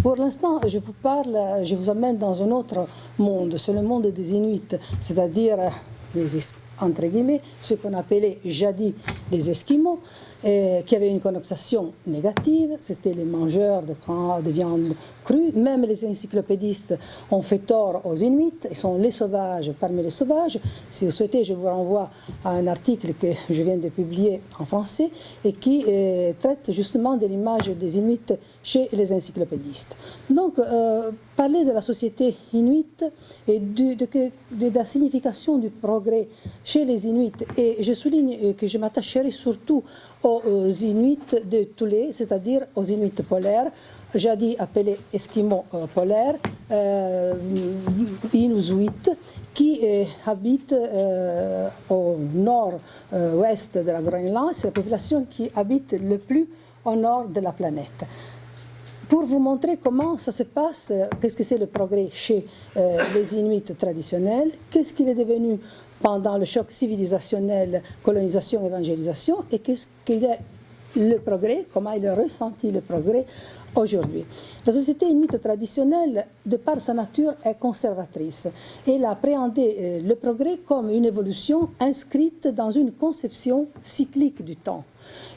Pour l'instant, je vous amène dans un autre monde, c'est le monde des Inuits, c'est-à-dire entre guillemets, ce qu'on appelait jadis les Esquimaux, qui avaient une connotation négative, c'était les mangeurs de viande crue. Même les encyclopédistes ont fait tort aux Inuits, ils sont les sauvages parmi les sauvages. Si vous souhaitez, je vous renvoie à un article que je viens de publier en français et qui traite justement de l'image des Inuits chez les encyclopédistes. Donc, parler de la société inuite et de la signification du progrès chez les Inuits, et je souligne que je m'attacherai surtout aux Inuits de Thule, c'est-à-dire aux Inuits polaires, jadis appelés Esquimaux polaires, Inuzuit, qui habitent au nord-ouest de la Groenland. C'est la population qui habite le plus au nord de la planète. Pour vous montrer comment ça se passe, qu'est-ce que c'est le progrès chez les Inuits traditionnels, qu'est-ce qu'il est devenu pendant le choc civilisationnel, colonisation, évangélisation, et qu'est-ce qu'il est le progrès, comment il a ressenti le progrès aujourd'hui. La société inuite traditionnelle, de par sa nature, est conservatrice. Elle a appréhendé le progrès comme une évolution inscrite dans une conception cyclique du temps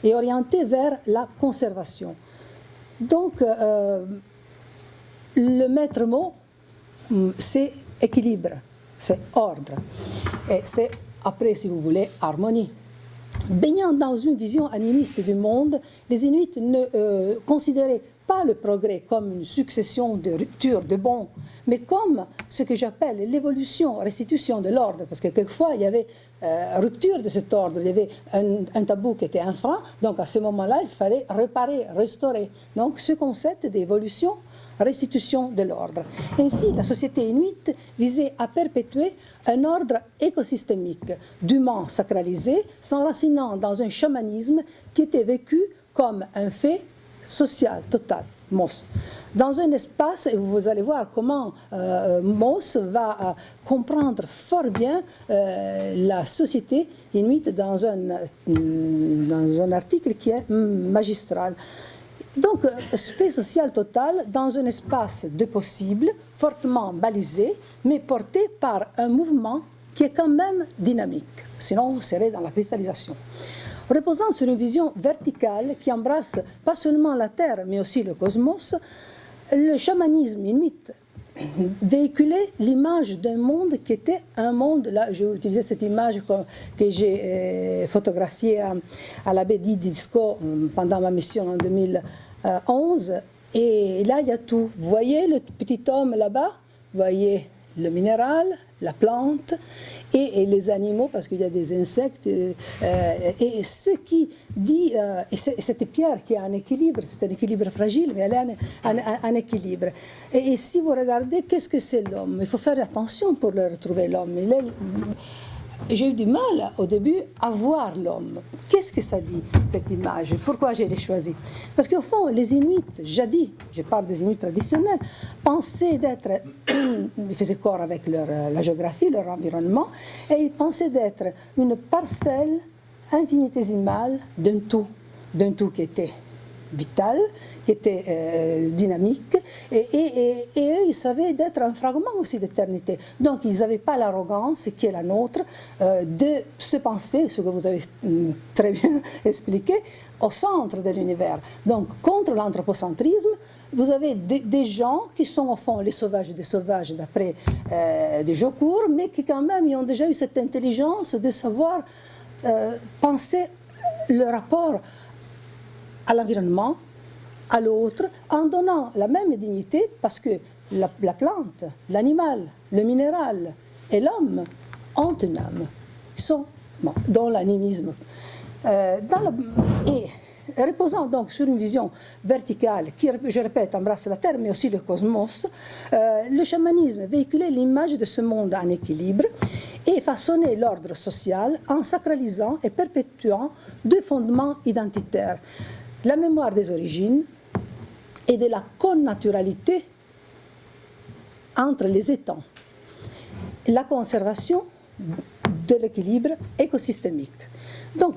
et orientée vers la conservation. Donc, le maître mot, c'est équilibre, c'est ordre, et c'est, après, si vous voulez, harmonie. Baignant dans une vision animiste du monde, les Inuits ne considéraient pas le progrès comme une succession de ruptures, de bons, mais comme ce que j'appelle l'évolution, restitution de l'ordre, parce que quelquefois il y avait rupture de cet ordre, il y avait un tabou qui était infraint, donc à ce moment-là il fallait réparer, restaurer. Donc ce concept d'évolution, restitution de l'ordre. Ainsi, la société inuite visait à perpétuer un ordre écosystémique, dûment sacralisé, s'enracinant dans un chamanisme qui était vécu comme un fait social, total, Moss. Dans un espace, et vous allez voir comment Moss va comprendre fort bien la société inuite dans un article qui est magistral. Donc, paix sociale totale dans un espace de possible, fortement balisé, mais porté par un mouvement qui est quand même dynamique. Sinon, on serait dans la cristallisation. Reposant sur une vision verticale qui embrasse pas seulement la Terre, mais aussi le cosmos, le chamanisme inuit véhiculait l'image d'un monde qui était un monde, là j'ai utilisé cette image que j'ai photographiée à la baie d'Idisco pendant ma mission en 2011, et là il y a tout. Vous voyez le petit homme là-bas, vous voyez le minéral, la plante et les animaux, parce qu'il y a des insectes, et ce qui dit, et cette pierre qui a un équilibre, c'est un équilibre fragile, mais elle a un équilibre. Et si vous regardez, qu'est-ce que c'est l'homme? Il faut faire attention pour le retrouver, l'homme. J'ai eu du mal au début à voir l'homme. Qu'est-ce que ça dit, cette image? Pourquoi j'ai choisi? Parce qu'au fond, les Inuits, jadis, je parle des Inuits traditionnels, pensaient d'être, ils faisaient corps avec la géographie, leur environnement, et ils pensaient d'être une parcelle infinitésimale d'un tout qui était vital, qui était dynamique, et eux, ils savaient d'être un fragment aussi d'éternité. Donc, ils n'avaient pas l'arrogance qui est la nôtre de se penser, ce que vous avez très bien expliqué, au centre de l'univers. Donc, contre l'anthropocentrisme, vous avez des gens qui sont au fond les sauvages des sauvages d'après des Jocourt, mais qui quand même ils ont déjà eu cette intelligence de savoir penser le rapport à l'environnement, à l'autre, en donnant la même dignité, parce que la plante, l'animal, le minéral et l'homme ont une âme. Ils sont dans l'animisme. Et reposant donc sur une vision verticale qui, je répète, embrasse la Terre, mais aussi le cosmos, le chamanisme véhiculait l'image de ce monde en équilibre et façonnait l'ordre social en sacralisant et perpétuant deux fondements identitaires: la mémoire des origines et de la connaturalité entre les étangs. La conservation de l'équilibre écosystémique. Donc,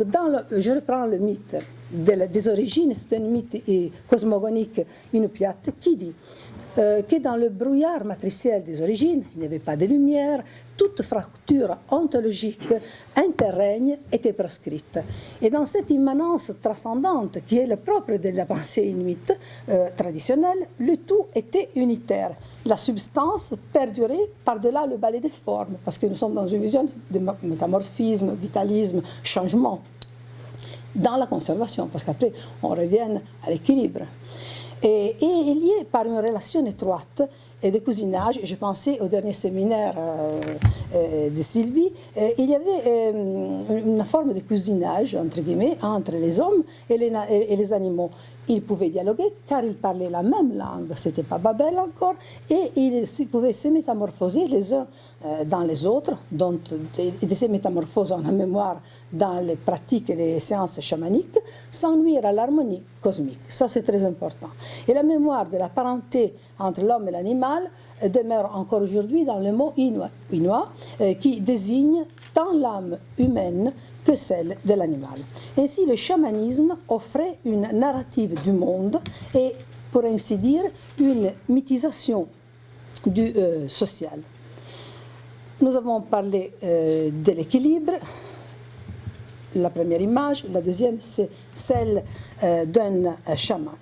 je reprends le mythe des origines, c'est un mythe cosmogonique inupiate qui dit que dans le brouillard matriciel des origines, il n'y avait pas de lumière, toute fracture ontologique interrègne était proscrite. Et dans cette immanence transcendante qui est le propre de la pensée inuite traditionnelle, le tout était unitaire. La substance perdurait par-delà le balai des formes, parce que nous sommes dans une vision de métamorphisme, vitalisme, changement, dans la conservation, parce qu'après on revient à l'équilibre. Et lié par une relation étroite et de cousinage, je pensais au dernier séminaire de Sylvie, il y avait une forme de cousinage, entre guillemets, entre les hommes et les animaux. Ils pouvaient dialoguer car ils parlaient la même langue, ce n'était pas Babel encore, et ils pouvaient se métamorphoser les uns dans les autres, et de ces métamorphoses on a mémoire dans les pratiques et les séances chamaniques, sans nuire à l'harmonie cosmique. Ça, c'est très important. Et la mémoire de la parenté entre l'homme et l'animal demeure encore aujourd'hui dans le mot inua, qui désigne tant l'âme humaine que celle de l'animal. Ainsi, le chamanisme offrait une narrative du monde et, pour ainsi dire, une mythisation du social. Nous avons parlé de l'équilibre. La première image, la deuxième, c'est celle d'un chaman.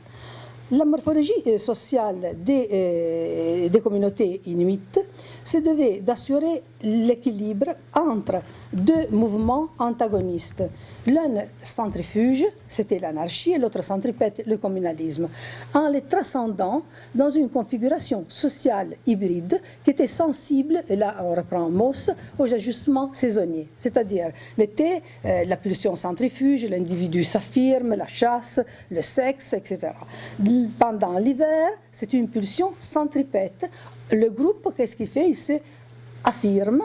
La morphologie sociale des communautés inuites se devait d'assurer l'équilibre entre deux mouvements antagonistes. L'un centrifuge, c'était l'anarchie, et l'autre centripète, le communalisme, en les transcendant dans une configuration sociale hybride qui était sensible, et là on reprend Mauss, aux ajustements saisonniers. C'est-à-dire l'été, la pulsion centrifuge, l'individu s'affirme, la chasse, le sexe, etc. Pendant l'hiver, c'est une pulsion centripète. Le groupe, qu'est-ce qu'il fait? Il se affirme.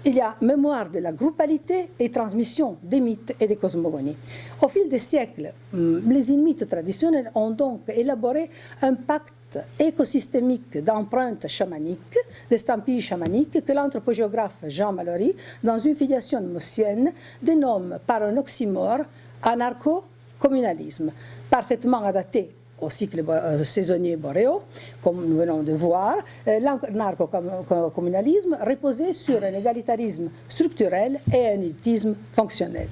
Il y a mémoire de la groupalité et transmission des mythes et des cosmogonies. Au fil des siècles, les Inuits traditionnels ont donc élaboré un pacte écosystémique d'empreintes chamaniques, d'estampilles chamaniques, que l'anthropogéographe Jean Mallory, dans une filiation maussienne, dénomme par un oxymore anarcho-communalisme, parfaitement adapté au cycle saisonnier boréaux, comme nous venons de voir. L'anarcho-communalisme reposait sur un égalitarisme structurel et un élitisme fonctionnel.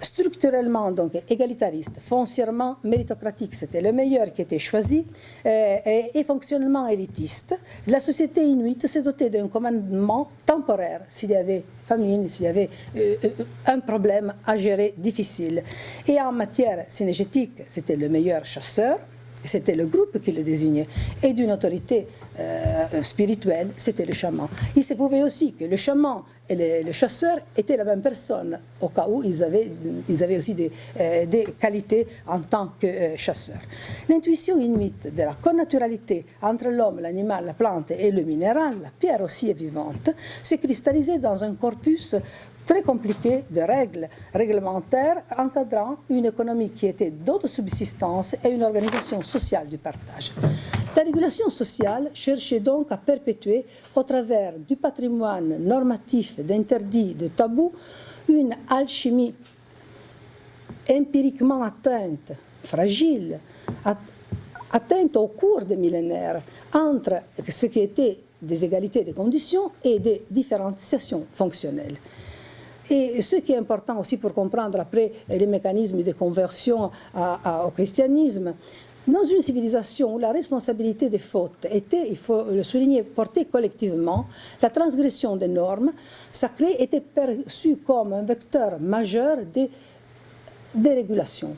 Structurellement donc égalitariste, foncièrement méritocratique, c'était le meilleur qui était choisi, et fonctionnellement élitiste, la société inuite s'est dotée d'un commandement temporaire s'il y avait famine, s'il y avait un problème à gérer difficile. Et en matière synergétique, c'était le meilleur chasseur, c'était le groupe qui le désignait, et d'une autorité spirituelle, c'était le chaman. Il se pouvait aussi que le chaman et le chasseur étaient la même personne, au cas où ils avaient aussi des qualités en tant que chasseurs. L'intuition inuite de la connaturalité entre l'homme, l'animal, la plante et le minéral, la pierre aussi est vivante, s'est cristallisée dans un corpus très compliqué de règles réglementaires encadrant une économie qui était d'autosubsistance et une organisation sociale du partage. La régulation sociale cherchait donc à perpétuer, au travers du patrimoine normatif d'interdits, de tabous, une alchimie empiriquement atteinte, fragile, atteinte au cours des millénaires, entre ce qui était des égalités de conditions et des différenciations fonctionnelles. Et ce qui est important aussi pour comprendre après les mécanismes de conversion au christianisme, dans une civilisation où la responsabilité des fautes était, il faut le souligner, portée collectivement, la transgression des normes sacrées était perçue comme un vecteur majeur de dérégulation,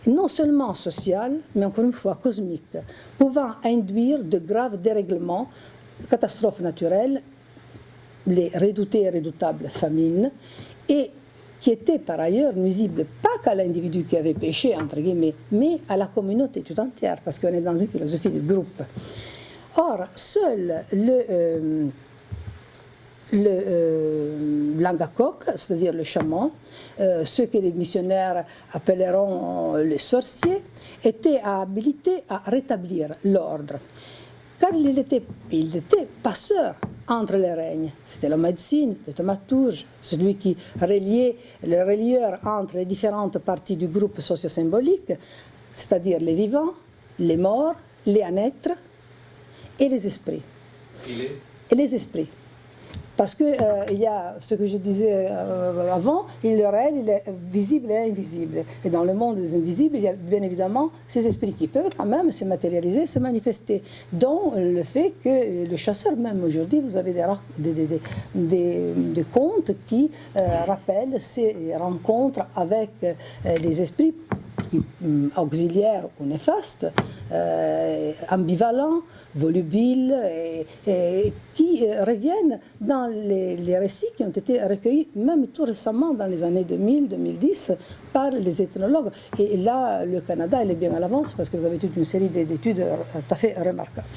non seulement sociale, mais encore une fois cosmique, pouvant induire de graves dérèglements, catastrophes naturelles, les redoutées et redoutables famines, et qui étaient par ailleurs nuisibles pas qu'à l'individu qui avait péché, entre guillemets, mais à la communauté tout entière, parce qu'on est dans une philosophie de groupe. Or, seul l'angakok, c'est-à-dire le chaman, ceux que les missionnaires appelleront les sorciers, était habilité à rétablir l'ordre. Car il était passeur entre les règnes. C'était la médecine, le thaumaturge, celui qui reliait, le relieur entre les différentes parties du groupe socio-symbolique, c'est-à-dire les vivants, les morts, les à naître et les esprits. Et les esprits. Parce qu'il y a ce que je disais avant, le réel, il est visible et invisible. Et dans le monde des invisibles, il y a bien évidemment ces esprits qui peuvent quand même se matérialiser, se manifester. Dont le fait que le chasseur, même aujourd'hui, vous avez des contes qui rappellent ces rencontres avec les esprits auxiliaires ou néfastes, ambivalents, volubiles, et qui reviennent dans les récits qui ont été recueillis même tout récemment dans les années 2000-2010 par les ethnologues. Et là, le Canada, il est bien à l'avance parce que vous avez toute une série d'études tout à fait remarquables.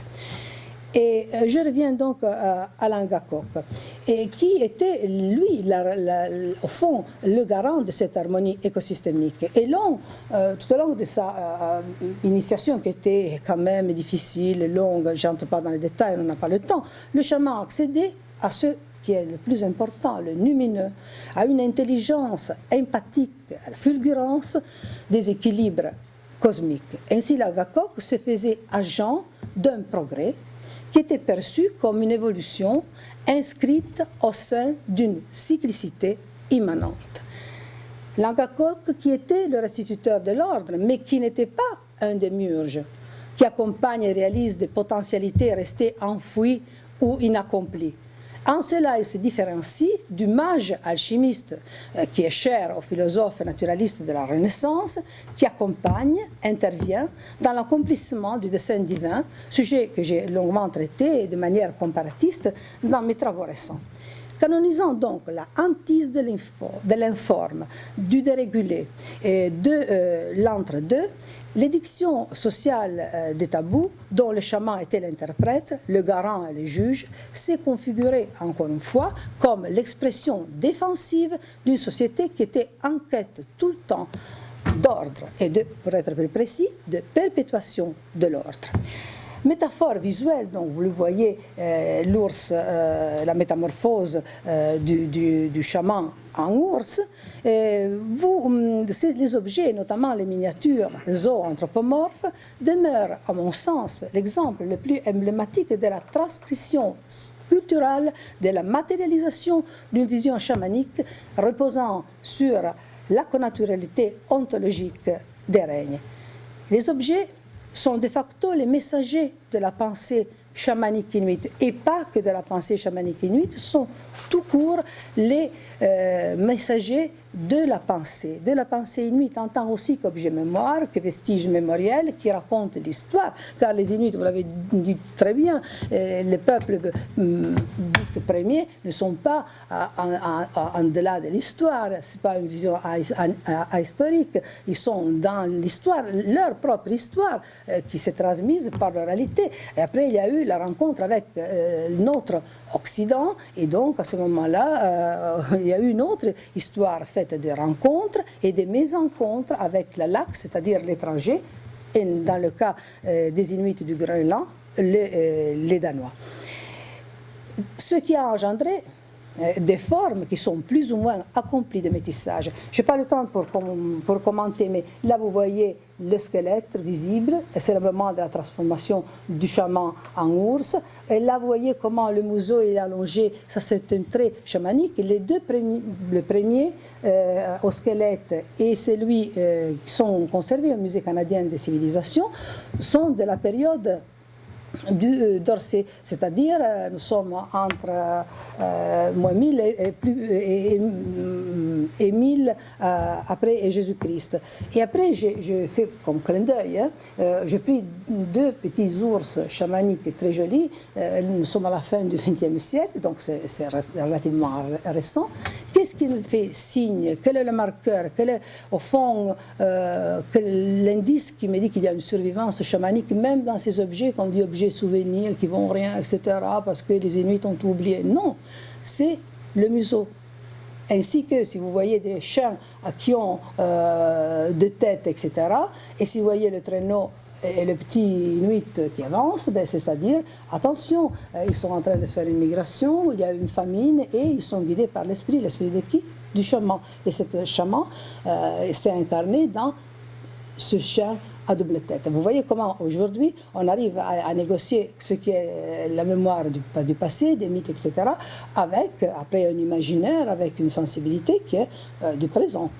Et je reviens donc à Alain Gacok, et qui était, lui, au fond, le garant de cette harmonie écosystémique. Et tout au long de sa initiation, qui était quand même difficile, longue, je n'entre pas dans les détails, on n'a pas le temps, le chaman a accédé à ce qui est le plus important, le lumineux, à une intelligence empathique, à la fulgurance des équilibres cosmiques. Ainsi, la Gacok se faisait agent d'un progrès qui était perçu comme une évolution inscrite au sein d'une cyclicité immanente. L'Angakok, qui était le restituteur de l'ordre, mais qui n'était pas un démiurge, qui accompagne et réalise des potentialités restées enfouies ou inaccomplies. En cela, il se différencie du mage alchimiste qui est cher aux philosophes naturalistes de la Renaissance, qui accompagne, intervient dans l'accomplissement du dessein divin, sujet que j'ai longuement traité de manière comparatiste dans mes travaux récents. Canonisant donc la hantise de l'informe, du dérégulé et de l'entre-deux, l'édiction sociale des tabous, dont le chaman était l'interprète, le garant et le juge, s'est configurée, encore une fois, comme l'expression défensive d'une société qui était en quête tout le temps d'ordre et, pour être plus précis, de perpétuation de l'ordre. Métaphore visuelle, donc vous le voyez, l'ours, la métamorphose du chaman en ours. Les objets, notamment les miniatures zoanthropomorphes, demeurent, à mon sens, l'exemple le plus emblématique de la transcription culturelle, de la matérialisation d'une vision chamanique reposant sur la connaturalité ontologique des règnes. Les objets sont de facto les messagers de la pensée chamanique inuite, et pas que de la pensée chamanique inuite, sont tout court les messagers de la pensée inuite en tant aussi qu'objet mémoire, que vestige mémoriel qui raconte l'histoire, car les Inuits, vous l'avez dit très bien, les peuples dits premiers ne sont pas en delà de l'histoire, ce n'est pas une vision ahistorique, ils sont dans l'histoire, leur propre histoire qui s'est transmise par l'oralité. Et après il y a eu la rencontre avec notre Occident, et donc à ce moment-là il y a eu une autre histoire faite de rencontres et de mésencontres avec la LAC, c'est-à-dire l'étranger, et dans le cas des Inuits du Groenland, les Danois. Ce qui a engendré des formes qui sont plus ou moins accomplies de métissage. Je n'ai pas le temps pour commenter, mais là vous voyez le squelette visible, et c'est le moment de la transformation du chaman en ours. Et là vous voyez comment le museau est allongé, ça c'est un trait chamanique. Les deux premiers, le premier au squelette et celui qui sont conservés au Musée canadien des civilisations, sont de la période d'Orsay, c'est-à-dire nous sommes entre moins 1000 et 1000 après Jésus-Christ. Et après, j'ai fait comme clin d'œil, j'ai pris deux petits ours chamaniques très jolis. Nous sommes à la fin du XXe siècle, donc c'est relativement récent. Qu'est-ce qui me fait signe? Quel est le marqueur? Quel est, au fond, l'indice qui me dit qu'il y a une survivance chamanique, même dans ces objets qu'on dit objets souvenirs qui vont rien, etc., parce que les Inuits ont tout oublié. Non, c'est le museau. Ainsi que si vous voyez des chiens qui ont deux têtes, etc., et si vous voyez le traîneau et le petit Inuit qui avance, ben, c'est-à-dire, attention, ils sont en train de faire une migration, il y a une famine et ils sont guidés par l'esprit. L'esprit de qui? Du chaman. Et cet chaman s'est incarné dans ce chien à double tête. Vous voyez comment aujourd'hui on arrive à négocier ce qui est la mémoire du passé, des mythes, etc., avec, après un imaginaire, avec une sensibilité qui est du présent.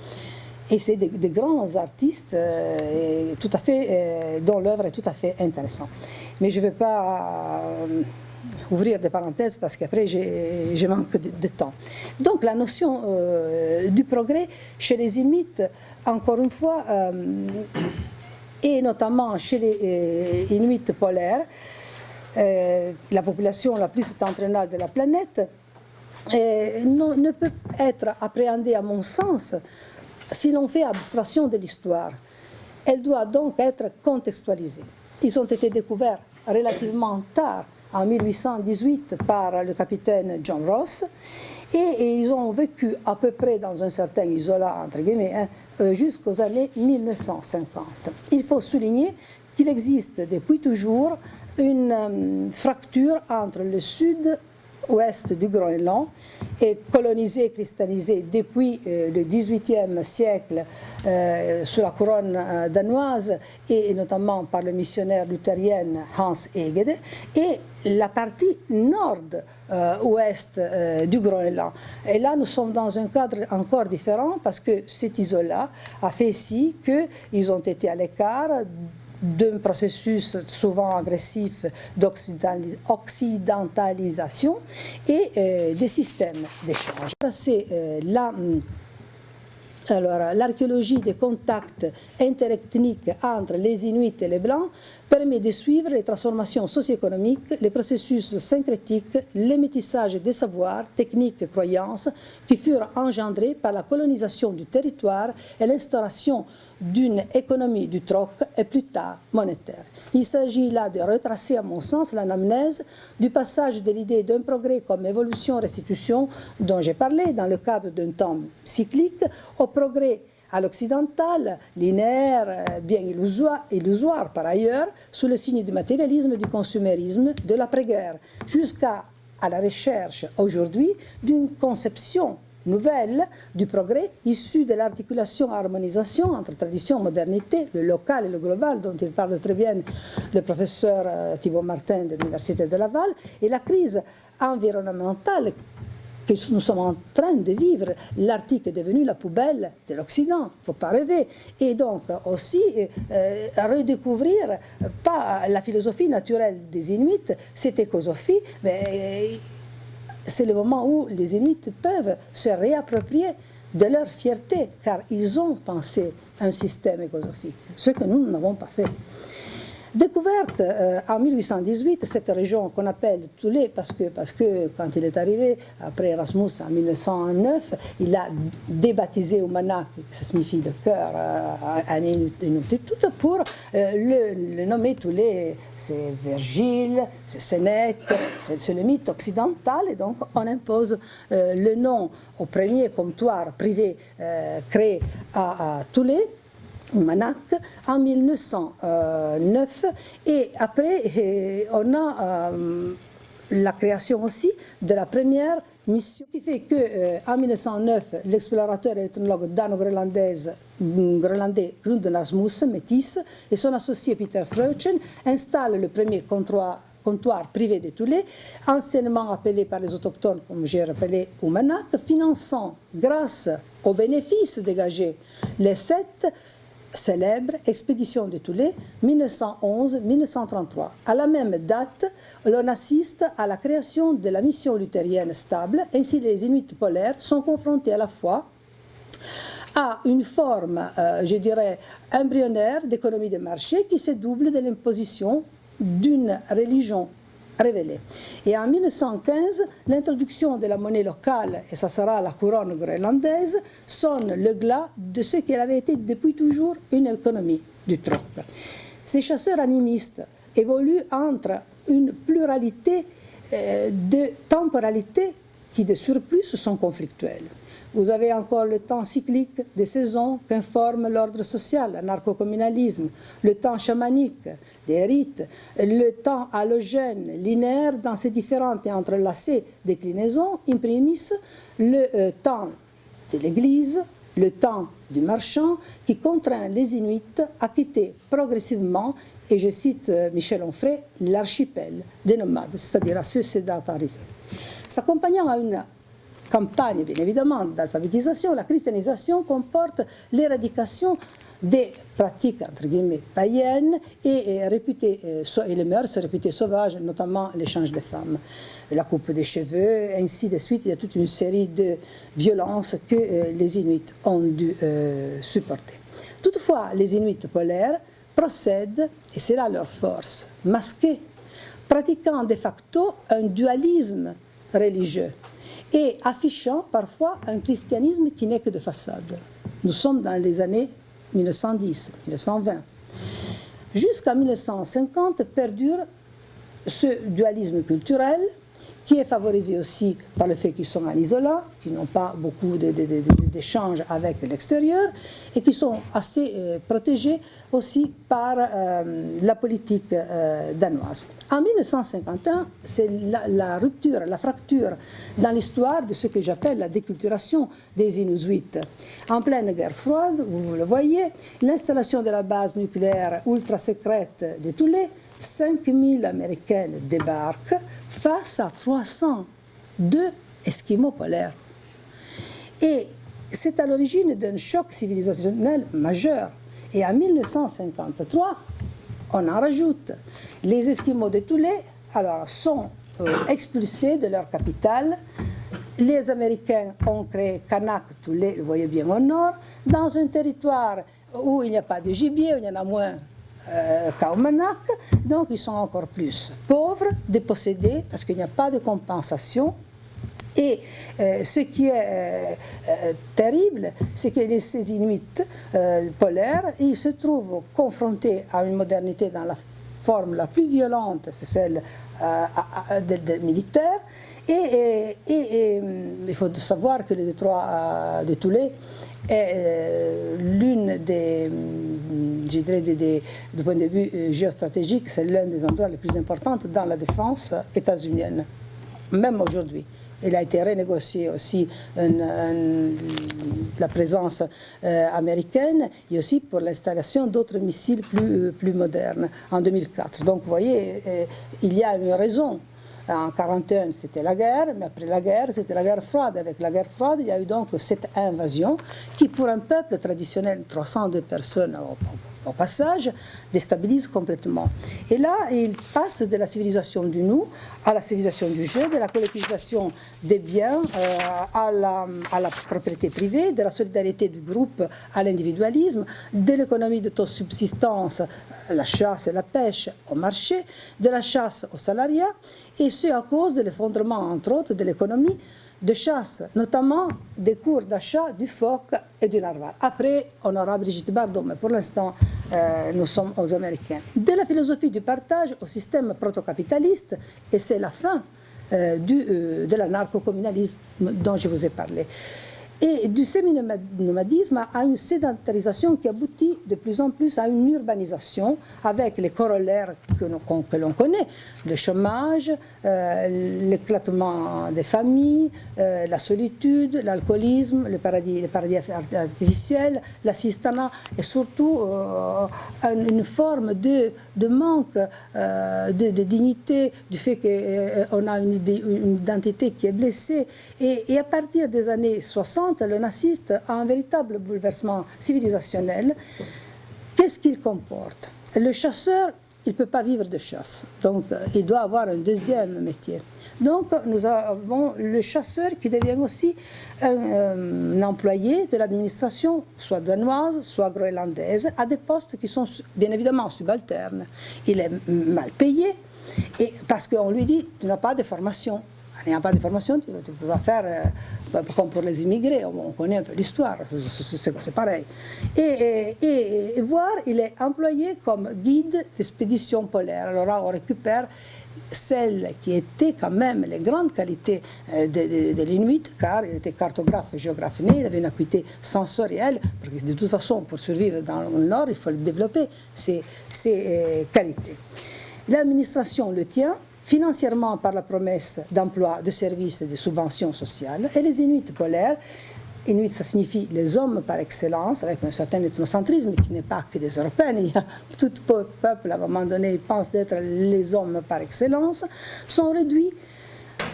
Et c'est des grands artistes tout à fait, dont l'œuvre est tout à fait intéressante. Mais je ne vais pas ouvrir des parenthèses parce qu'après je manque de temps. Donc la notion du progrès chez les Inuits, encore une fois, et notamment chez les Inuits polaires, la population la plus septentrionale de la planète, ne peut être appréhendée, à mon sens, si l'on fait abstraction de l'histoire. Elle doit donc être contextualisée. Ils ont été découverts relativement tard, en 1818, par le capitaine John Ross, et ils ont vécu à peu près dans un certain isolat, entre guillemets, jusqu'aux années 1950. Il faut souligner qu'il existe depuis toujours une fracture entre le sud-ouest du Groenland, et colonisé, cristallisé depuis le XVIIIe siècle sous la couronne danoise et notamment par le missionnaire luthérien Hans Egede, et la partie nord-ouest du Groenland. Et là, nous sommes dans un cadre encore différent parce que cet isolat a fait si qu'ils ont été à l'écart d'un processus souvent agressif d'occidentalisation et des systèmes d'échange. C'est l'archéologie des contacts interethniques entre les Inuits et les Blancs permet de suivre les transformations socio-économiques, les processus syncrétiques, les métissages des savoirs, techniques et croyances qui furent engendrés par la colonisation du territoire et l'instauration d'une économie du troc et plus tard monétaire. Il s'agit là de retracer, à mon sens, l'anamnèse du passage de l'idée d'un progrès comme évolution-restitution dont j'ai parlé dans le cadre d'un temps cyclique au progrès à l'occidental, linéaire, bien illusoire par ailleurs, sous le signe du matérialisme, du consumérisme, de l'après-guerre, jusqu'à la recherche aujourd'hui d'une conception nouvelle du progrès issue de l'articulation-harmonisation entre tradition et modernité, le local et le global, dont il parle très bien le professeur Thibault Martin de l'Université de Laval, et la crise environnementale que nous sommes en train de vivre. L'Arctique est devenu la poubelle de l'Occident, il ne faut pas rêver. Et donc aussi redécouvrir pas la philosophie naturelle des Inuits, cette écosophie, mais c'est le moment où les Inuits peuvent se réapproprier de leur fierté, car ils ont pensé un système écosophique, ce que nous n'avons pas fait. Découverte en 1818, cette région qu'on appelle Thule, parce que quand il est arrivé, après Erasmus en 1909, il a débaptisé Umanak, ça signifie le cœur, à Inuktitut, pour le nommer Thule. C'est Virgile, c'est Sénèque, c'est le mythe occidental, et donc on impose le nom au premier comptoir privé créé à Thule, Umanak, en 1909, et après on a la création aussi de la première mission, qui fait qu'en 1909, l'explorateur et l'ethnologue dano-groenlandais Knut Rasmussen, métis, et son associé Peter Freuchen installent le premier comptoir privé de Thule, anciennement appelé par les autochtones, comme j'ai rappelé, Umanak, finançant, grâce aux bénéfices dégagés, les 7 célèbre expédition de Thule 1911-1933. À la même date, l'on assiste à la création de la mission luthérienne stable. Ainsi, les Inuits polaires sont confrontés à la fois à une forme, je dirais, embryonnaire d'économie de marché qui se double de l'imposition d'une religion révélée. Et en 1915, l'introduction de la monnaie locale, et ça sera la couronne groenlandaise, sonne le glas de ce qu'elle avait été depuis toujours une économie du troc. Ces chasseurs animistes évoluent entre une pluralité de temporalité qui de surplus sont conflictuels. Vous avez encore le temps cyclique des saisons qu'informe l'ordre social, l'anarcho-communalisme, le temps chamanique, des rites, le temps halogène, linéaire dans ses différentes et entrelacées déclinaisons, imprimis le temps de l'Église, le temps du marchand qui contraint les Inuits à quitter progressivement, et je cite Michel Onfray, l'archipel des nomades, c'est-à-dire à se sédentariser. S'accompagnant à une campagne, bien évidemment, d'alphabétisation, la christianisation comporte l'éradication des pratiques, entre guillemets, païennes et les mœurs réputées sauvages, notamment l'échange des femmes, la coupe des cheveux, ainsi de suite. Il y a toute une série de violences que les Inuits ont dû supporter. Toutefois, les Inuits polaires procèdent, et c'est là leur force, masqués, pratiquant de facto un dualisme religieux et affichant parfois un christianisme qui n'est que de façade. Nous sommes dans les années 1910, 1920. Jusqu'à 1950 perdure ce dualisme culturel qui est favorisé aussi par le fait qu'ils sont en isolat, qu'ils n'ont pas beaucoup d'échanges avec l'extérieur et qui sont assez protégés aussi par la politique danoise. En 1951, c'est la rupture, la fracture dans l'histoire de ce que j'appelle la déculturation des Inuits. En pleine guerre froide, vous le voyez, l'installation de la base nucléaire ultra secrète de Thule, 5000 Américains débarquent face à 302 Esquimaux polaires. Et c'est à l'origine d'un choc civilisationnel majeur. Et en 1953, on en rajoute. Les Esquimaux de Thule sont expulsés de leur capitale. Les Américains ont créé Kanak Thule, vous voyez bien au nord, dans un territoire où il n'y a pas de gibier, où il y en a moins qu'à Omanak, donc ils sont encore plus pauvres, dépossédés, parce qu'il n'y a pas de compensation. Et ce qui est terrible, c'est que ces Inuits polaires, ils se trouvent confrontés à une modernité dans la forme la plus violente, c'est celle des militaires. Et il faut savoir que le détroit de Thule est l'une des, je dirais, du point de vue géostratégique, c'est l'un des endroits les plus importants dans la défense états-unienne, même aujourd'hui. Il a été renégocié aussi la présence américaine et aussi pour l'installation d'autres missiles plus modernes en 2004. Donc vous voyez, il y a une raison. En 1941, c'était la guerre, mais après la guerre, c'était la guerre froide. Avec la guerre froide, il y a eu donc cette invasion qui, pour un peuple traditionnel, 302 personnes au passage, déstabilise complètement. Et là, il passe de la civilisation du nous à la civilisation du jeu, de la collectivisation des biens à la propriété privée, de la solidarité du groupe à l'individualisme, de l'économie de subsistance, la chasse et la pêche au marché, de la chasse au salariat, et ce à cause de l'effondrement, entre autres, de l'économie de chasse, notamment des cours d'achat du phoque et du narwhal. Après, on aura Brigitte Bardot, mais pour l'instant, nous sommes aux Américains. De la philosophie du partage au système proto-capitaliste, et c'est la fin de l'anarcho-communalisme dont je vous ai parlé. Et du semi-nomadisme à une sédentarisation qui aboutit de plus en plus à une urbanisation avec les corollaires que l'on connaît, le chômage, l'éclatement des familles, la solitude, l'alcoolisme, le paradis artificiel, l'assistanat et surtout une forme de manque de dignité du fait qu'on a une identité qui est blessée. Et à partir des années 60, le naziste a un véritable bouleversement civilisationnel. Qu'est-ce qu'il comporte? Le chasseur, il ne peut pas vivre de chasse, donc il doit avoir un deuxième métier. Donc nous avons le chasseur qui devient aussi un employé de l'administration, soit danoise, soit groenlandaise, à des postes qui sont bien évidemment subalternes. Il est mal payé, et parce qu'on lui dit « tu n'as pas de formation ». Il n'y a pas de formation, tu vas faire comme pour les immigrés, on connaît un peu l'histoire, c'est pareil. Et voir, il est employé comme guide d'expédition polaire. Alors là, on récupère celles qui étaient quand même les grandes qualités de l'Inuit, car il était cartographe et géographe né, il avait une acuité sensorielle, parce que de toute façon, pour survivre dans le Nord, il faut développer ces qualités. L'administration le tient financièrement par la promesse d'emploi, de services et de subventions sociales, et les Inuits polaires, Inuit, ça signifie les hommes par excellence, avec un certain ethnocentrisme qui n'est pas que des Européens. Il y a tout peuple, à un moment donné, il pense d'être les hommes par excellence, sont réduits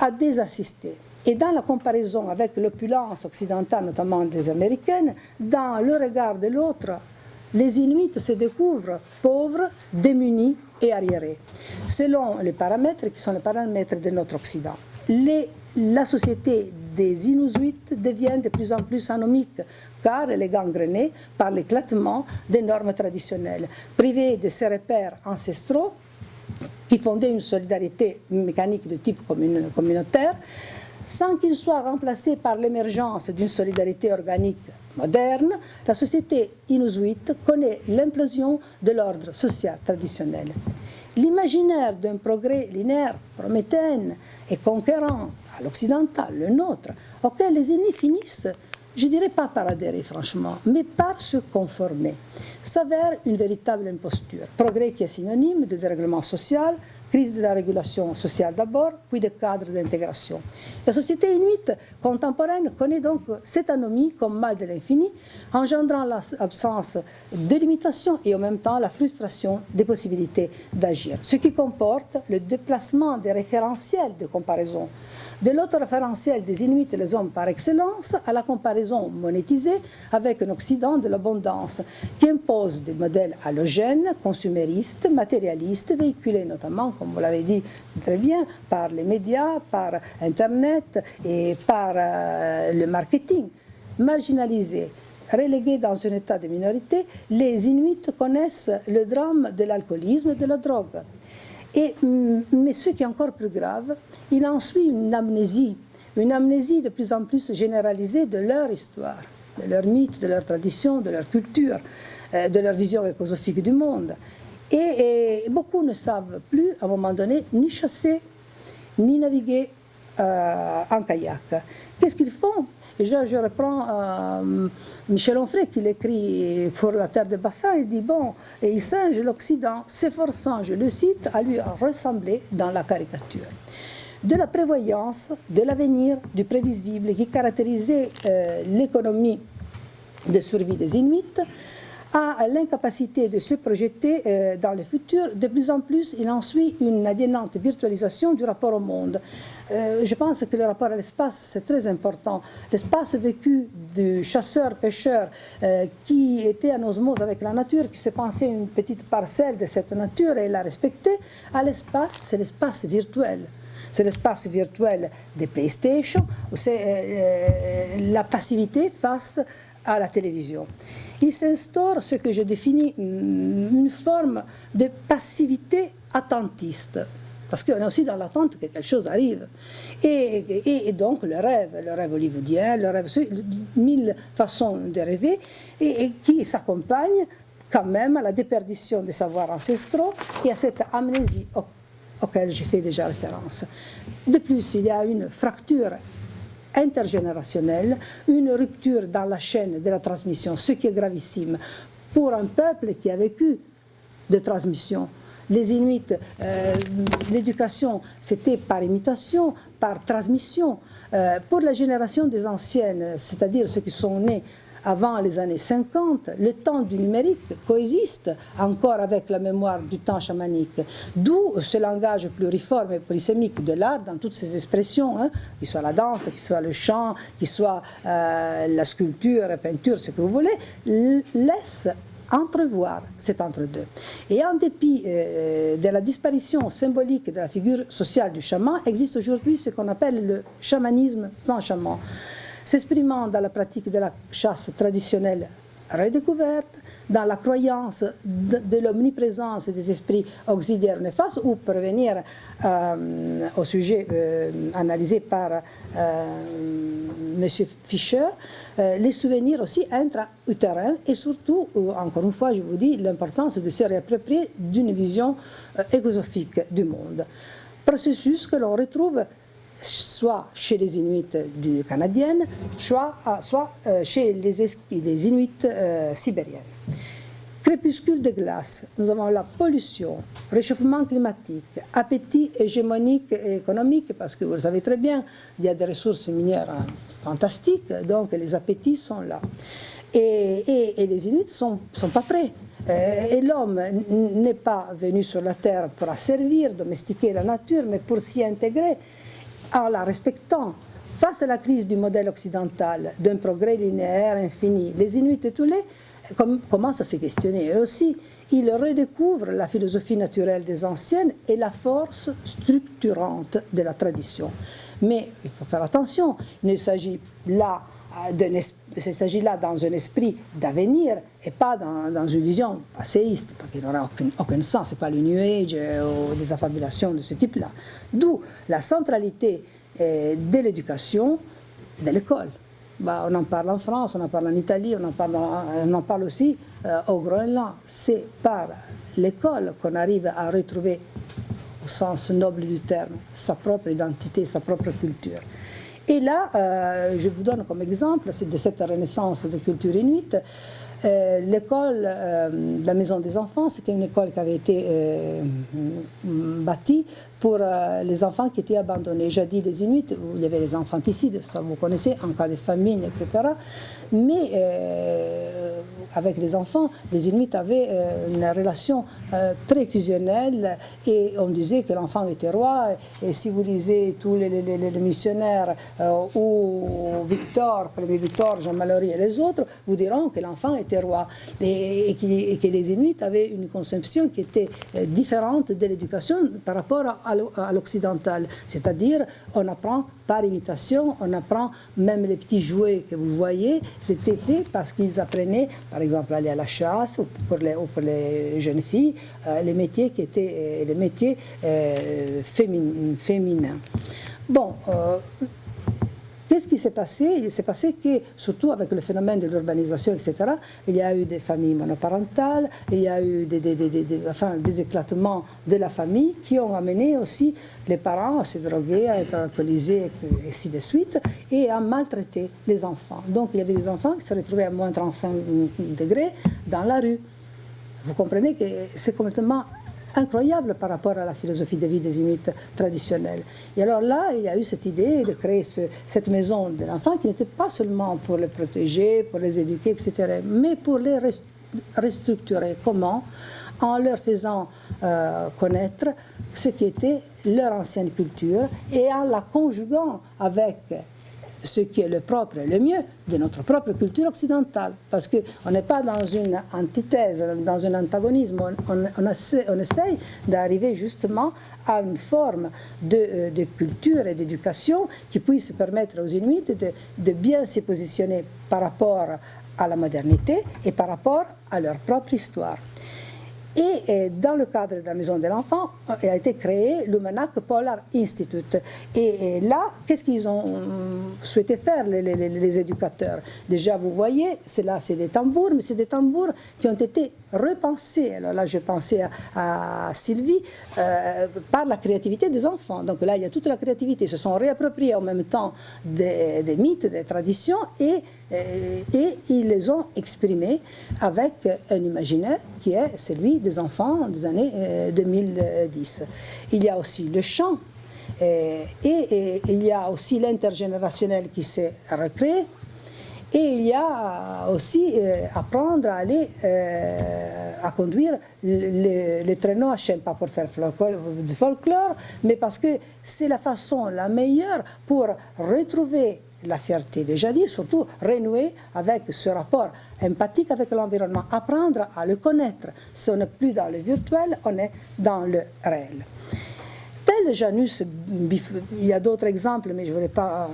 à des assistés. Et dans la comparaison avec l'opulence occidentale, notamment des Américaines, dans le regard de l'autre, les Inuits se découvrent pauvres, démunis et arriérés, selon les paramètres qui sont les paramètres de notre Occident. La société des Inuits devient de plus en plus anomique, car elle est gangrénée par l'éclatement des normes traditionnelles. Privée de ses repères ancestraux, qui fondaient une solidarité mécanique de type communautaire, sans qu'il soit remplacé par l'émergence d'une solidarité organique moderne, la société inuit connaît l'implosion de l'ordre social traditionnel. L'imaginaire d'un progrès linéaire, prométhéen et conquérant à l'occidental, le nôtre, auquel les ennemis finissent, je ne dirais pas par adhérer franchement, mais par se conformer, s'avère une véritable imposture. Progrès qui est synonyme de dérèglement social, crise de la régulation sociale d'abord, puis de cadre d'intégration. La société inuite contemporaine connaît donc cette anomie comme mal de l'infini, engendrant l'absence de limitation et en même temps la frustration des possibilités d'agir. Ce qui comporte le déplacement des référentiels de comparaison, de l'autre référentiel des Inuits, les hommes par excellence, à la comparaison monétisée avec un Occident de l'abondance, qui impose des modèles halogènes, consuméristes, matérialistes, véhiculés notamment, comme vous l'avez dit très bien, par les médias, par Internet et par le marketing. Marginalisés, relégués dans un état de minorité, les Inuits connaissent le drame de l'alcoolisme et de la drogue. Mais ce qui est encore plus grave, il en suit une amnésie de plus en plus généralisée de leur histoire, de leurs mythes, de leurs traditions, de leur culture, de leur vision écosophique du monde. Et beaucoup ne savent plus, à un moment donné, ni chasser, ni naviguer en kayak. Qu'est-ce qu'ils font? Et je reprends Michel Onfray qui l'écrit pour La Terre de Baffin, il dit bon, et il singe l'Occident, s'efforçant, je le cite, à lui ressembler dans la caricature. De la prévoyance, de l'avenir, du prévisible qui caractérisait l'économie de survie des Inuits, à l'incapacité de se projeter dans le futur, de plus en plus, il en suit une aliénante virtualisation du rapport au monde. Je pense que le rapport à l'espace, c'est très important. L'espace vécu du chasseur-pêcheur qui était en osmose avec la nature, qui se pensait une petite parcelle de cette nature et la respectait, à l'espace, c'est l'espace virtuel. C'est l'espace virtuel des PlayStation, c'est la passivité face à la télévision. Il s'instaure ce que je définis une forme de passivité attentiste, parce qu'on est aussi dans l'attente que quelque chose arrive. Et donc le rêve hollywoodien, le rêve, mille façons de rêver, et qui s'accompagne quand même à la déperdition des savoirs ancestraux et à cette amnésie auquel j'ai fait déjà référence. De plus, il y a une fracture intergénérationnelle, une rupture dans la chaîne de la transmission, ce qui est gravissime pour un peuple qui a vécu de transmission. Les Inuits, l'éducation, c'était par imitation, par transmission. Pour la génération des anciennes, c'est-à-dire ceux qui sont nés avant les années 50, le temps du numérique coexiste encore avec la mémoire du temps chamanique. D'où ce langage pluriforme et polysémique de l'art dans toutes ses expressions, hein, qu'il soit la danse, qu'il soit le chant, qu'il soit la sculpture, la peinture, ce que vous voulez, laisse entrevoir cet entre-deux. Et en dépit de la disparition symbolique de la figure sociale du chaman, existe aujourd'hui ce qu'on appelle le chamanisme sans chaman, s'exprimant dans la pratique de la chasse traditionnelle redécouverte, dans la croyance de l'omniprésence des esprits auxiliaires néfastes, ou pour revenir au sujet analysé par M. Fischer, les souvenirs aussi intra-utérins et surtout, encore une fois, je vous dis, l'importance de se réapproprier d'une vision écosophique du monde. processus que l'on retrouve soit chez les Inuits du canadiennes, soit chez les Inuits sibériennes. Crépuscule de glace, nous avons la pollution, réchauffement climatique, appétit hégémonique et économique, parce que vous le savez très bien, il y a des ressources minières fantastiques, donc les appétits sont là. Et les Inuits ne sont pas prêts. Et l'homme n'est pas venu sur la terre pour asservir, domestiquer la nature, mais pour s'y intégrer en la respectant. Face à la crise du modèle occidental, d'un progrès linéaire infini, les Inuits et tous les commencent à se questionner. Eux aussi, ils redécouvrent la philosophie naturelle des anciennes et la force structurante de la tradition. Mais il faut faire attention, il s'agit là dans un esprit d'avenir et pas dans une vision passéiste, parce qu'il n'aura aucun sens, ce n'est pas le New Age ou des affabulations de ce type-là. D'où la centralité de l'éducation de l'école. On en parle en France, on en parle en Italie, on en parle aussi au Groenland. C'est par l'école qu'on arrive à retrouver, au sens noble du terme, sa propre identité, sa propre culture. Et là, je vous donne comme exemple de cette renaissance de culture inuite, l'école de la Maison des Enfants. C'était une école qui avait été bâtie pour les enfants qui étaient abandonnés. Jadis, les Inuits, où il y avait les infanticides, ça vous connaissez, en cas de famine, etc. Mais avec les enfants, les Inuits avaient une relation très fusionnelle et on disait que l'enfant était roi. Et si vous lisez tous les missionnaires ou Victor, premier Victor, Jean Mallory et les autres, vous diront que l'enfant était roi et que les Inuits avaient une conception qui était différente de l'éducation par rapport à l'occidental. C'est-à-dire, on apprend par imitation, on apprend même les petits jouets que vous voyez, c'était fait parce qu'ils apprenaient, par exemple, à aller à la chasse ou pour les jeunes filles, les métiers qui étaient les métiers féminins. Bon, qu'est-ce qui s'est passé? Il s'est passé que, surtout avec le phénomène de l'urbanisation, etc., il y a eu des familles monoparentales, il y a eu des éclatements de la famille qui ont amené aussi les parents à se droguer, à être alcoolisés, et ainsi de suite, et à maltraiter les enfants. Donc il y avait des enfants qui se retrouvaient à moins 35 degrés dans la rue. Vous comprenez que c'est complètement incroyable par rapport à la philosophie de vie des Inuits traditionnels. Et alors là, il y a eu cette idée de créer cette maison de l'enfant qui n'était pas seulement pour les protéger, pour les éduquer, etc., mais pour les restructurer. Comment? En leur faisant connaître ce qui était leur ancienne culture et en la conjuguant avec ce qui est le propre et le mieux de notre propre culture occidentale. Parce qu'on n'est pas dans une antithèse, dans un antagonisme. On essaye d'arriver justement à une forme de culture et d'éducation qui puisse permettre aux Inuits de bien se positionner par rapport à la modernité et par rapport à leur propre histoire. Et dans le cadre de la Maison de l'Enfant, il a été créé l'Umanak Polar Institute. Et là, qu'est-ce qu'ils ont souhaité faire, les éducateurs? Déjà, vous voyez, c'est des tambours, mais c'est des tambours qui ont été repensés. Alors là, je pensais à Sylvie, par la créativité des enfants. Donc là, il y a toute la créativité. Ils se sont réappropriés en même temps des mythes, des traditions, et ils les ont exprimés avec un imaginaire qui est celui des enfants des années 2010. Il y a aussi le chant, et il y a aussi l'intergénérationnel qui s'est recréé, et il y a aussi apprendre à aller à conduire les traîneaux à chaîne, pas pour faire du folklore, mais parce que c'est la façon la meilleure pour retrouver la fierté déjà dit, surtout renouer avec ce rapport empathique avec l'environnement, apprendre à le connaître. Si on n'est plus dans le virtuel, on est dans le réel. Tel Janus, il y a d'autres exemples, mais je ne voulais pas...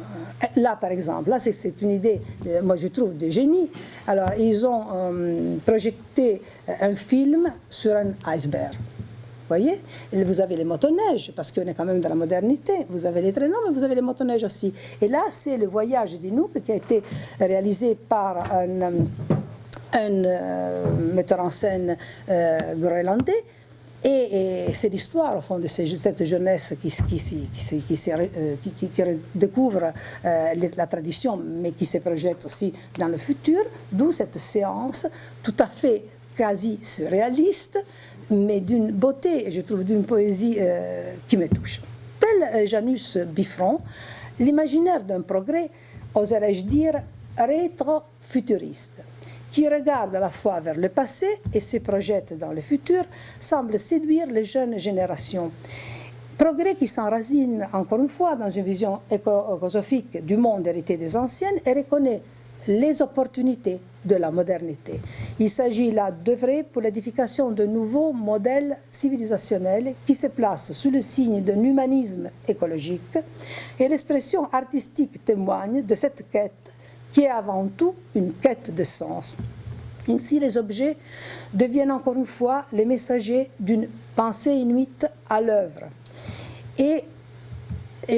Là, par exemple, là, c'est une idée, moi je trouve, de génie. Alors, ils ont projeté un film sur un iceberg. Vous voyez, et vous avez les motoneiges, parce qu'on est quand même dans la modernité. Vous avez les traîneaux, mais vous avez les motoneiges aussi. Et là, c'est le voyage d'Inuk qui a été réalisé par un metteur en scène groenlandais, Et c'est l'histoire, au fond, de cette jeunesse qui découvre la tradition, mais qui se projette aussi dans le futur, d'où cette séance tout à fait quasi surréaliste, mais d'une beauté, je trouve, d'une poésie qui me touche. Tel Janus Bifron, l'imaginaire d'un progrès, oserais-je dire, rétro-futuriste, qui regarde à la fois vers le passé et se projette dans le futur, semble séduire les jeunes générations. Progrès qui s'enracine, encore une fois, dans une vision écosophique du monde hérité des anciennes et reconnaît les opportunités de la modernité. Il s'agit là d'œuvrer pour l'édification de nouveaux modèles civilisationnels qui se placent sous le signe d'un humanisme écologique, et l'expression artistique témoigne de cette quête qui est avant tout une quête de sens. Ainsi, les objets deviennent encore une fois les messagers d'une pensée inuite à l'œuvre. Et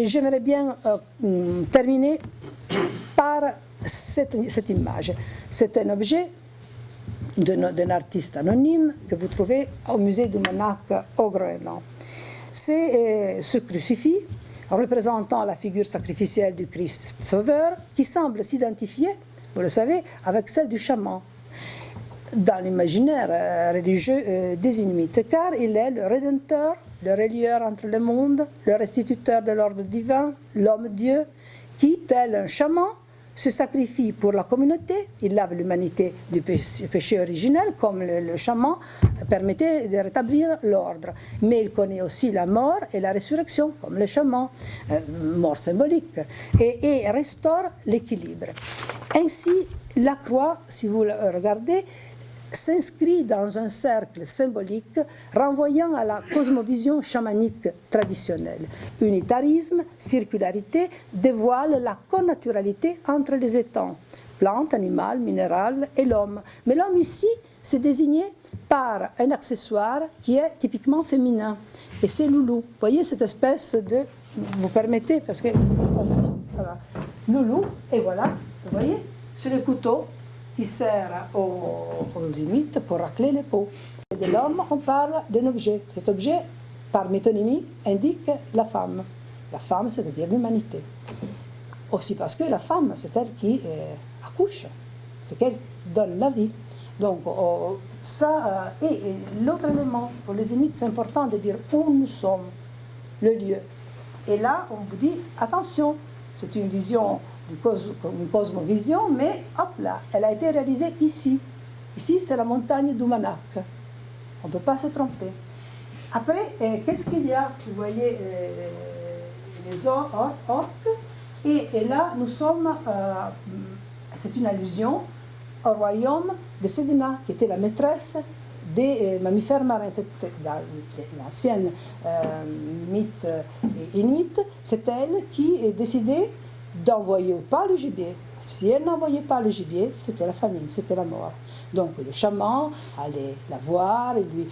j'aimerais bien terminer par cette image. C'est un objet d'un artiste anonyme que vous trouvez au musée du Monac au Groenland. C'est ce crucifix représentant la figure sacrificielle du Christ Sauveur qui semble s'identifier, vous le savez, avec celle du chaman dans l'imaginaire religieux des Inuits, car il est le rédempteur, le relieur entre le monde, le restituteur de l'ordre divin, l'homme-dieu, qui, tel un chaman, se sacrifie pour la communauté. Il lave l'humanité du péché originel, comme le chaman permettait de rétablir l'ordre. Mais il connaît aussi la mort et la résurrection, comme le chaman, mort symbolique, et restaure l'équilibre. Ainsi, la croix, si vous le regardez, s'inscrit dans un cercle symbolique renvoyant à la cosmovision chamanique traditionnelle. Unitarisme, circularité dévoilent la connaturalité entre les étangs, plantes, animal, minéral et l'homme. Mais l'homme ici, c'est désigné par un accessoire qui est typiquement féminin, et c'est loulou. Vous voyez cette espèce de... Vous permettez, parce que c'est pas facile. Voilà. Loulou, et voilà, vous voyez, c'est le couteau qui sert aux Inuits pour racler les peaux. Et de l'homme, on parle d'un objet. Cet objet, par métonymie, indique la femme. La femme, c'est-à-dire l'humanité. Aussi parce que la femme, c'est elle qui accouche. C'est elle qui donne la vie. Donc, ça, et l'autre élément, pour les Inuits, c'est important de dire où nous sommes, le lieu. Et là, on vous dit, attention, c'est une vision, une cosmovision, mais hop là, elle a été réalisée ici. Ici, c'est la montagne du Manak. On ne peut pas se tromper. Après, qu'est-ce qu'il y a? Vous voyez les orques. Et là, nous sommes, c'est une allusion au royaume de Sedna, qui était la maîtresse des mammifères marins. Dans l'ancien mythe inuit, c'est elle qui décidait d'envoyer ou pas le gibier. Si elle n'envoyait pas le gibier, c'était la famine, c'était la mort. Donc le chaman allait la voir, il lui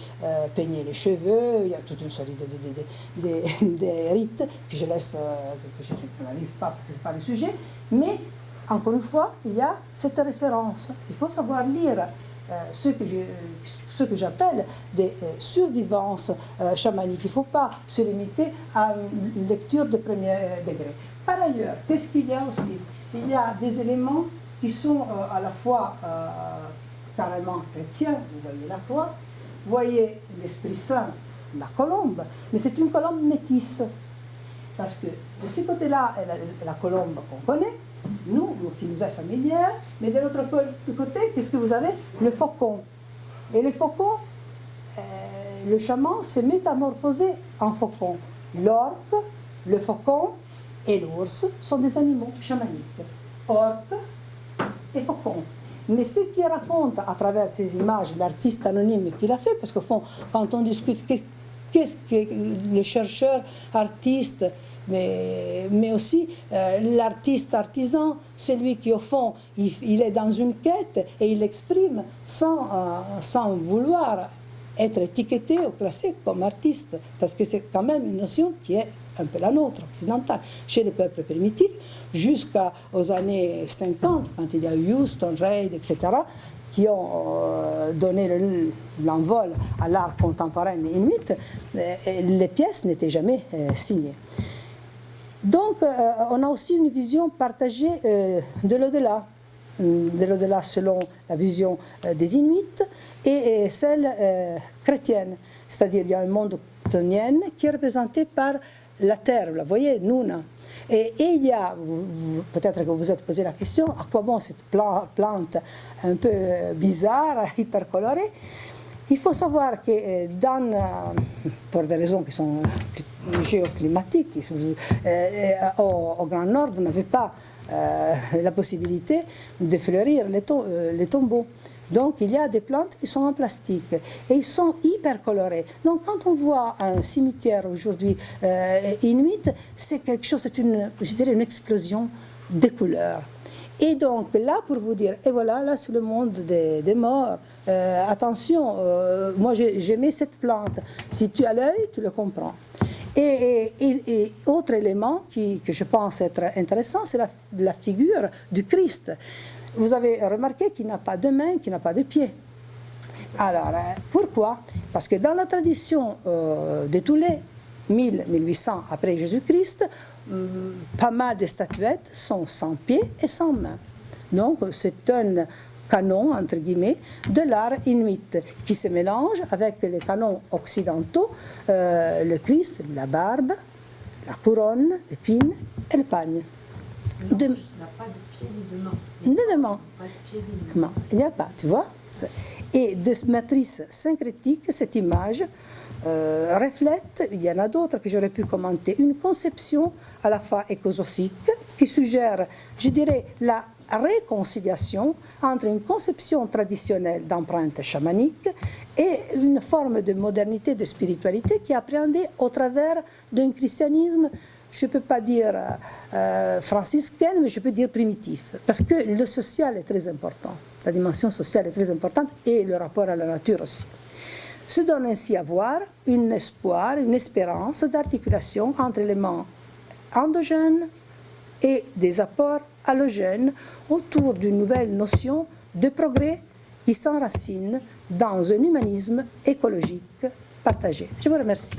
peignait les cheveux, il y a toute une série de rites que je laisse, que je n'analyse pas parce que ce n'est pas le sujet, mais encore une fois, il y a cette référence. Il faut savoir lire ce que j'appelle des survivances chamaniques. Il ne faut pas se limiter à une lecture de premier degré. Par ailleurs, qu'est-ce qu'il y a aussi? Il y a des éléments qui sont à la fois carrément chrétiens, vous voyez la croix, vous voyez l'Esprit Saint, la colombe, mais c'est une colombe métisse. Parce que de ce côté-là, la colombe qu'on connaît, nous, qui nous est familière, mais de l'autre côté, qu'est-ce que vous avez? Le faucon. Et le faucon, le chaman s'est métamorphosé en faucon. L'orque, le faucon et l'ours sont des animaux chamaniques. Orque et faucon. Mais ce qui raconte à travers ces images l'artiste anonyme qui l'a fait, parce qu'au fond, quand on discute qu'est-ce que le chercheur artiste, mais aussi l'artiste artisan, c'est lui qui au fond, il est dans une quête et il exprime sans vouloir être étiqueté ou classé comme artiste, parce que c'est quand même une notion qui est un peu la nôtre, occidentale, chez les peuples primitifs, jusqu'aux années 50, quand il y a eu Houston, Reid, etc., qui ont donné l'envol à l'art contemporain inuit, les pièces n'étaient jamais signées. Donc, on a aussi une vision partagée de l'au-delà selon la vision des Inuits et celle chrétienne. C'est-à-dire, il y a un monde chthonien qui est représenté par la terre, vous la voyez, Nuna. Et il y a, peut-être que vous vous êtes posé la question, à quoi bon cette plante un peu bizarre, hyper colorée? Il faut savoir que pour des raisons qui sont géoclimatiques, au Grand Nord, vous n'avez pas la possibilité de fleurir les tombeaux. Donc il y a des plantes qui sont en plastique et ils sont hyper colorés. Donc quand on voit un cimetière aujourd'hui inuit, c'est quelque chose, c'est je dirais une explosion des couleurs. Et donc là, pour vous dire, et voilà, là c'est le monde des morts. Attention, moi j'ai mis cette plante. Si tu as l'œil, tu le comprends. Et autre élément que je pense être intéressant, c'est la figure du Christ. Vous avez remarqué qu'il n'a pas de main, qu'il n'a pas de pied. Alors, pourquoi? Parce que dans la tradition de Thulé, 1800 après Jésus-Christ, pas mal de statuettes sont sans pieds et sans mains. Donc, c'est un canon, entre guillemets, de l'art inuit qui se mélange avec les canons occidentaux, le Christ, la barbe, la couronne, l'épine et le pagne. Il n'a pas de pied ni de main. Non. Pas de pied ni de main. Non, il n'y a pas, tu vois. Et de matrice syncrétique, cette image reflète, il y en a d'autres que j'aurais pu commenter, une conception à la fois écosophique qui suggère, je dirais, la réconciliation entre une conception traditionnelle d'empreinte chamanique et une forme de modernité, de spiritualité qui est appréhendée au travers d'un christianisme, je ne peux pas dire franciscain, mais je peux dire primitif, parce que le social est très important, la dimension sociale est très importante et le rapport à la nature aussi. Se donne ainsi à voir un espoir, une espérance d'articulation entre éléments endogènes et des apports allogènes autour d'une nouvelle notion de progrès qui s'enracine dans un humanisme écologique partagé. Je vous remercie.